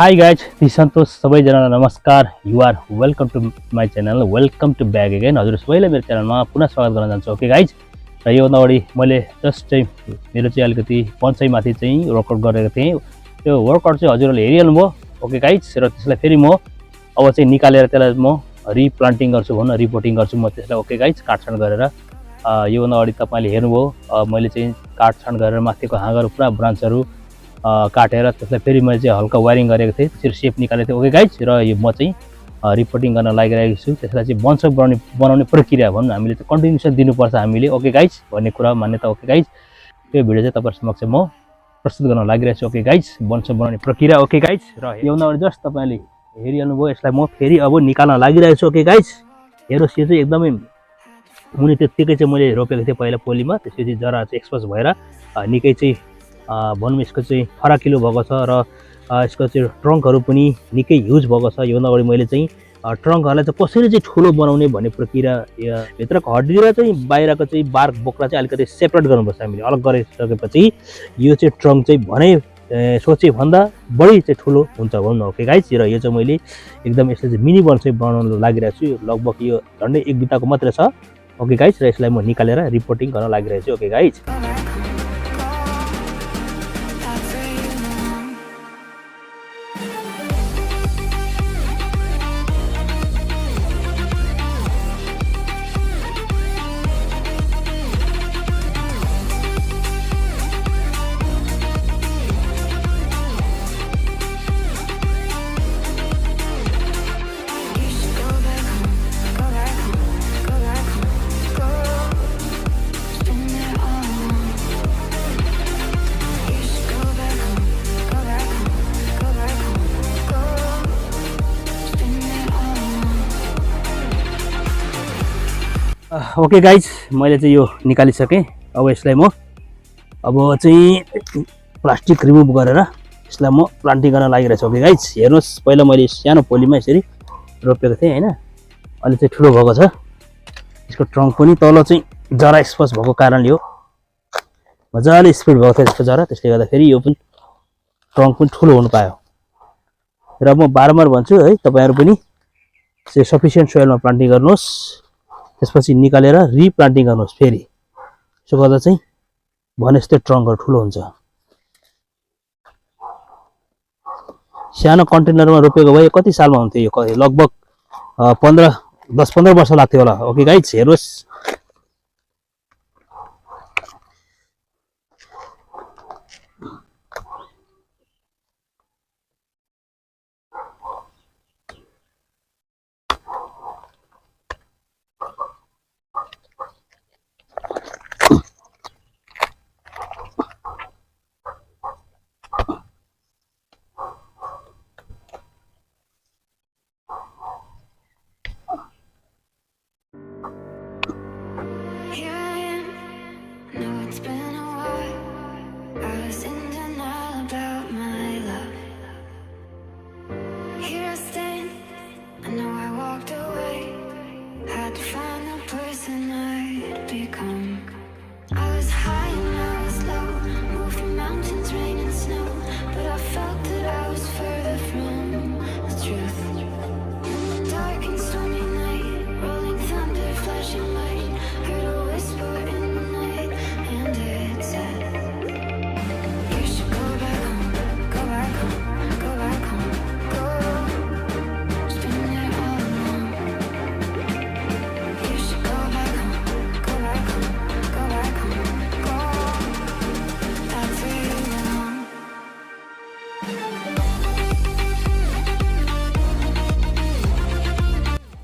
Hi guys, this is Santosh. सबैजना नमस्कार. You are welcome to my channel. Welcome to back again. हजुर सबैलाई मेरो च्यानलमा पुनः स्वागत गर्न चाहन्छु. ओके गाइज, र यो अगाडि मैले जस्ट चाहिँ मेरो चाहिँ अलिकति बन्साई माथि चाहिँ वर्कआउट गरेको थिएँ. त्यो वर्कआउट चाहिँ हजुरहरूले हेरिहाल्नु भयो. ओके गाइज, र त्यसलाई फेरि म अब चाहिँ निकालेर त्यसलाई म रिप्लान्टिङ गर्छु भन्न रिपोर्टिङ गर्छु म त्यसलाई. ओके गाइज, काटछाड गरेर यो अगाडि तपाईले हेर्नुभयो मैले चाहिँ काटछाड गरेर माथिको हाँगाहरू पुरा ब्रान्चहरू काटेर त्यसलाई फेरि मैले चाहिँ हल्का वायरिङ गरेको थिएँ. त्यसरी सेप निकालेको थिएँ. ओके गाइज, र यो म चाहिँ रिपोर्टिङ गर्न लागिरहेको छु. त्यसलाई चाहिँ बन्साई बनाउने प्रक्रिया भनौँ हामीले चाहिँ कन्टिन्युसन दिनुपर्छ हामीले. ओके गाइज भन्ने कुरा मान्यता. ओके गाइज, त्यो भिडियो चाहिँ तपाईहरु समक्ष म प्रस्तुत गर्न लागिरहेको छु. ओके गाइज, बन्साई बनाउने प्रक्रिया. ओके गाइज, र योभन्दा अगाडि जस्ट तपाईले हेरिहाल्नु भयो. यसलाई म फेरि अब निकाल्न लागिरहेको छु. ओके गाइज, हेर्नुहोस् यो चाहिँ एकदमै मुनि त्यतिकै चाहिँ मैले रोपेको थिएँ पहिला पोलीमा. त्यसपछि जरा चाहिँ एक्सपोज भएर निकै चाहिँ भनौँ यसको चाहिँ फराकिलो भएको छ र यसको चाहिँ ट्रङ्कहरू पनि निकै ह्युज भएको छ. योभन्दा अगाडि मैले चाहिँ ट्रङ्कहरूलाई चाहिँ कसरी चाहिँ ठुलो बनाउने भन्ने प्रक्रिया भित्रको हड्डी र चाहिँ बाहिरको चाहिँ बार्क बोक्रा चाहिँ अलिकति सेपरेट गर्नुपर्छ हामीले. अलग गरिसकेपछि यो चाहिँ ट्रङ्क चाहिँ भने सोचे भन्दा बढी चाहिँ ठुलो हुन्छ भनौँ न. ओके गाइज, र यो चाहिँ मैले एकदम यसले चाहिँ मिनी बन्साई बनाउन लागिरहेको छु. लगभग यो झन्डै 1 बिताको मात्रै छ. ओके गाइज, र यसलाई म निकालेर रिपोर्टिङ गर्न लागिरहेको छु. ओके गाइज, ओके गाइज, मैले चाहिँ यो निकालिसकेँ. अब यसलाई म अब चाहिँ प्लास्टिक रिमुभ गरेर यसलाई म प्लान्टिङ गर्न लागिरहेको छु. ओके गाइज, हेर्नुहोस् पहिला मैले सानो पोलीमा यसरी रोपेको थिएँ हैन. अहिले चाहिँ ठुलो भएको छ. यसको ट्रङ्क पनि तल चाहिँ जरा एक्सपोज भएको कारणले हो. मजाले स्पिड भएको थियो यसको जरा. त्यसले गर्दाखेरि यो पनि ट्रङ्क पनि ठुलो हुन पायो. र म बारम्बार भन्छु है, तपाईहरु पनि चाहिँ सफिसिएन्ट सोइलमा प्लान्टिङ गर्नुहोस्. त्यसपछि निकालेर रिप्लान्टिङ गर्नुहोस्. फेरि यसो गर्दा चाहिँ भने जस्तै ट्रङ्कहरू ठुलो हुन्छ। सानो कन्टेनरमा रोपेको भए कति सालमा हुन्थ्यो यो? लगभग 10-15 वर्ष लाग्थ्यो होला। ओके गाइज, हेर्नुहोस्।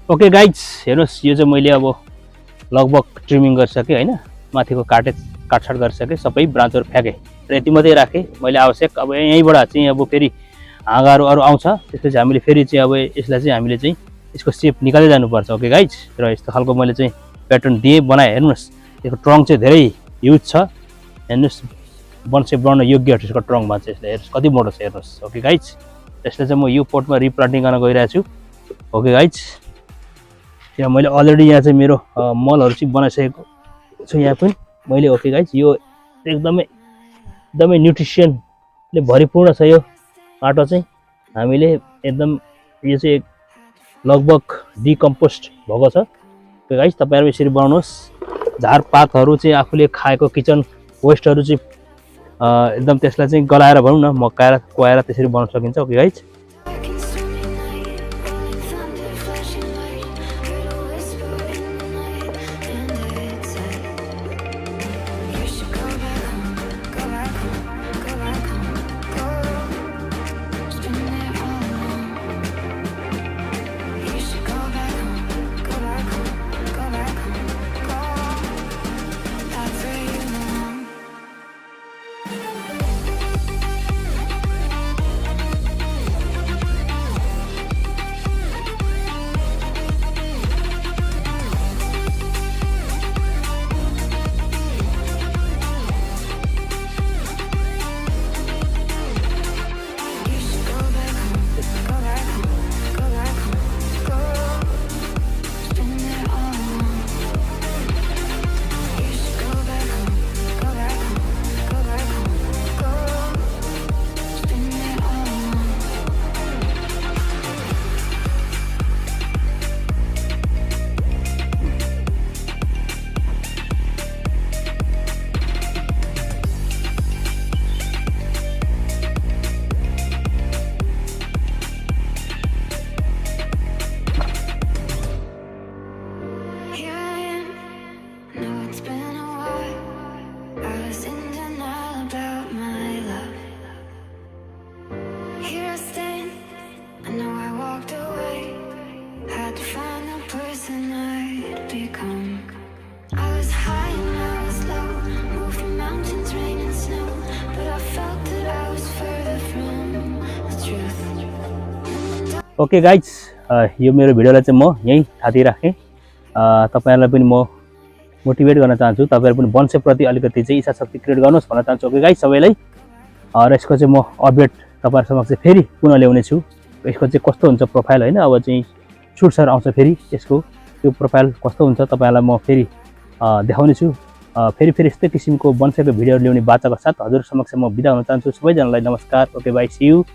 ओके गाइज, हेर्नुहोस्, यो चाहिँ मैले अब लगभग ट्रिमिङ गरिसकेँ होइन। माथिको काटछाट गरिसकेँ, सबै ब्रान्चहरू फ्याँकेँ र यति मात्रै राखेँ मैले आवश्यक। अब यहीँबाट चाहिँ अब फेरि हाँगाहरू अरू आउँछ, त्यसपछि हामीले फेरि चाहिँ अब यसलाई चाहिँ हामीले चाहिँ यसको सेप निकाल्दै जानुपर्छ। ओके गाइज, र यस्तो खालको मैले चाहिँ प्याटर्न दिएँ, बनाएँ। हेर्नुहोस्, यसको ट्रङ्क चाहिँ धेरै युज छ। हेर्नुहोस्, बनसाई बनाउन योग्य हो यसको ट्रङ्क भन्छ यसले। हेर्नुहोस् कति मोटो छ, हेर्नुहोस्। ओके गाइज, यसलाई चाहिँ म यो पोटमा रिप्लान्टिङ गर्न गइरहेको छु। ओके गाइज, यहाँ मैले अलरेडी यहाँ चाहिँ मेरो मलहरू चाहिँ बनाइसकेको छु यहाँ पनि मैले। ओके गाइज, यो एकदमै न्युट्रिसनले भरिपूर्ण छ यो माटो चाहिँ। हामीले एकदम यो चाहिँ लगभग डिकम्पोस्ट भएको छ। ओके गाइज, तपाईँहरू यसरी बनाउनुहोस्। झारपातहरू चाहिँ आफूले खाएको किचन वेस्टहरू चाहिँ एकदम त्यसलाई चाहिँ गलाएर भनौँ न, मक्काएर कुहाएर त्यसरी बनाउन सकिन्छ। ओके गाइज, ओके गाइज, यो मेरो भिडियोलाई चाहिँ म यहीँ थाती राखेँ। तपाईहरुलाई पनि म मोटिभेट गर्न चाहन्छु, तपाईहरु पनि बनसाईप्रति अलिकति चाहिँ इच्छा शक्ति क्रिएट गर्नुहोस् भन्न चाहन्छु। ओके गाइज, सबैलाई र यसको चाहिँ म अपडेट तपाईहरु समक्ष फेरि पुनः ल्याउने छु। यसको चाहिँ कस्तो हुन्छ प्रोफाइल हैन, अब चाहिँ छुटसर आउँछ फेरि यसको त्यो प्रोफाइल कस्तो हुन्छ तपाईहरुलाई म फेरि देखाउने छु। फेरि यस्तै किसिमको बनसाईको भिडियोहरु ल्याउने बाचाको साथ हजुर समक्ष म बिदा हुन चाहन्छु। सबैजनालाई नमस्कार। Okay bye, see you.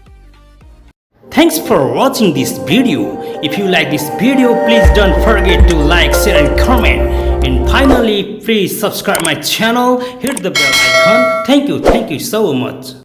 Thanks for watching this video. If you like this video, please don't forget to like, share and comment. And finally, please subscribe my channel, hit the bell icon. Thank you so much.